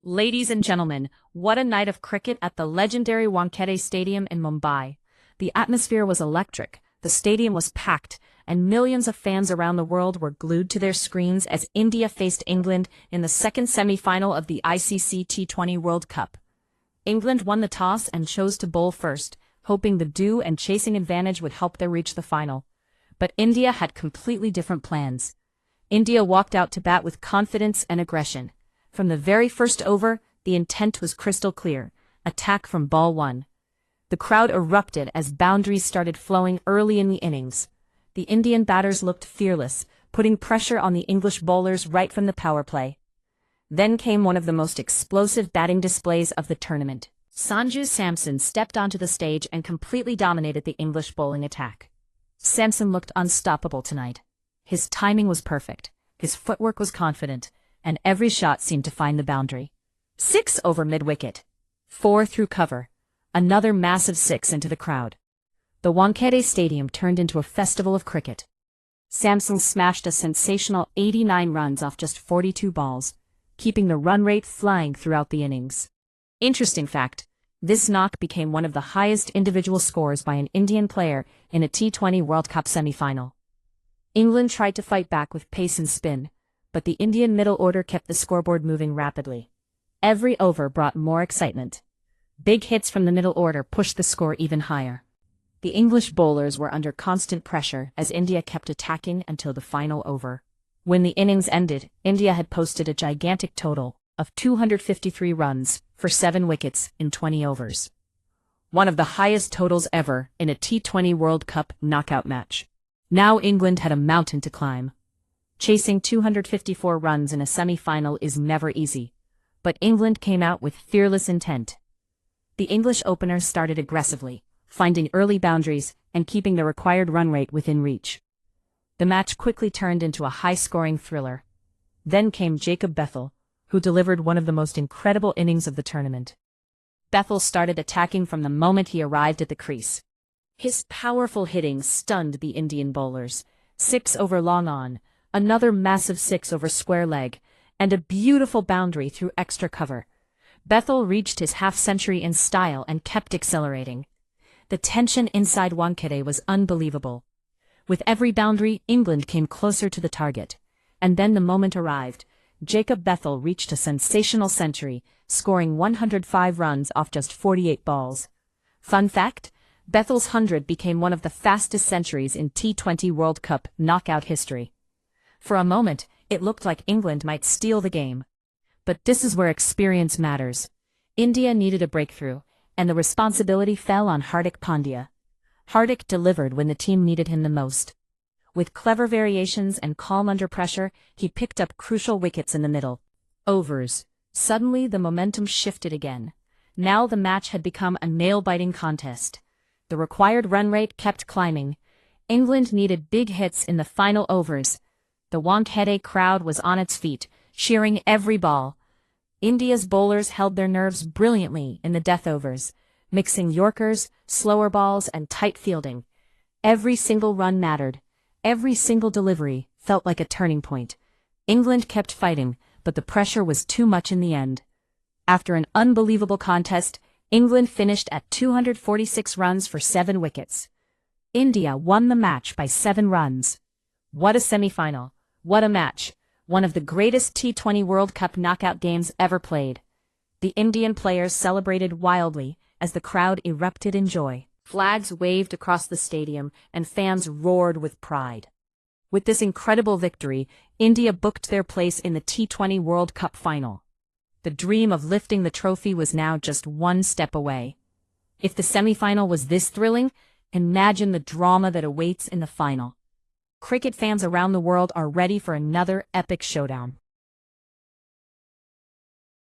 Ladies and gentlemen, what a night of cricket at the legendary Wankhede Stadium in Mumbai. The atmosphere was electric, the stadium was packed, and millions of fans around the world were glued to their screens as India faced England in the second semi-final of the ICC T20 World Cup. England won the toss and chose to bowl first, hoping the do and chasing advantage would help them reach the final. But India had completely different plans. India walked out to bat with confidence and aggression. From the very first over, the intent was crystal clear: attack from ball one. The crowd erupted as boundaries started flowing early in the innings. The Indian batters looked fearless, putting pressure on the English bowlers right from the power play. Then came one of the most explosive batting displays of the tournament. Sanju Samson stepped onto the stage and completely dominated the English bowling attack. Samson looked unstoppable tonight. His timing was perfect, his footwork was confident, and every shot seemed to find the boundary. 6 over mid-wicket. 4 through cover. Another massive 6 into the crowd. The Wankhede Stadium turned into a festival of cricket. Samson smashed a sensational 89 runs off just 42 balls, keeping the run rate flying throughout the innings. Interesting fact, this knock became one of the highest individual scores by an Indian player in a T20 World Cup semi-final. England tried to fight back with pace and spin, but the Indian middle order kept the scoreboard moving rapidly. Every over brought more excitement. Big hits from the middle order pushed the score even higher. The English bowlers were under constant pressure as India kept attacking until the final over. When the innings ended, India had posted a gigantic total of 253 runs for 7 wickets in 20 overs. One of the highest totals ever in a T20 World Cup knockout match. Now England had a mountain to climb. Chasing 254 runs in a semi-final is never easy, but England came out with fearless intent. The English openers started aggressively, finding early boundaries and keeping the required run rate within reach. The match quickly turned into a high-scoring thriller. Then came Jacob Bethell, who delivered one of the most incredible innings of the tournament. Bethell started attacking from the moment he arrived at the crease. His powerful hitting stunned the Indian bowlers. 6 over long on, another massive 6 over square leg, and a beautiful boundary through extra cover. Bethell reached his half-century in style and kept accelerating. The tension inside Wankhede was unbelievable. With every boundary, England came closer to the target. And then the moment arrived. Jacob Bethell reached a sensational century, scoring 105 runs off just 48 balls. Fun fact, Bethell's 100 became one of the fastest centuries in T20 World Cup knockout history. For a moment, it looked like England might steal the game. But this is where experience matters. India needed a breakthrough, and the responsibility fell on Hardik Pandya. Hardik delivered when the team needed him the most. With clever variations and calm under pressure, he picked up crucial wickets in the middle overs. Suddenly the momentum shifted again. Now the match had become a nail-biting contest. The required run rate kept climbing. England needed big hits in the final overs. The Wankhede crowd was on its feet, cheering every ball. India's bowlers held their nerves brilliantly in the death overs, mixing yorkers, slower balls, and tight fielding. Every single run mattered. Every single delivery felt like a turning point. England kept fighting, but the pressure was too much in the end. After an unbelievable contest, England finished at 246 runs for 7 wickets. India won the match by 7 runs. What a semi-final. What a match. One of the greatest T20 World Cup knockout games ever played. The Indian players celebrated wildly as the crowd erupted in joy. Flags waved across the stadium and fans roared with pride. With this incredible victory, India booked their place in the T20 World Cup final. The dream of lifting the trophy was now just one step away. If the semi-final was this thrilling, imagine the drama that awaits in the final. Cricket fans around the world are ready for another epic showdown.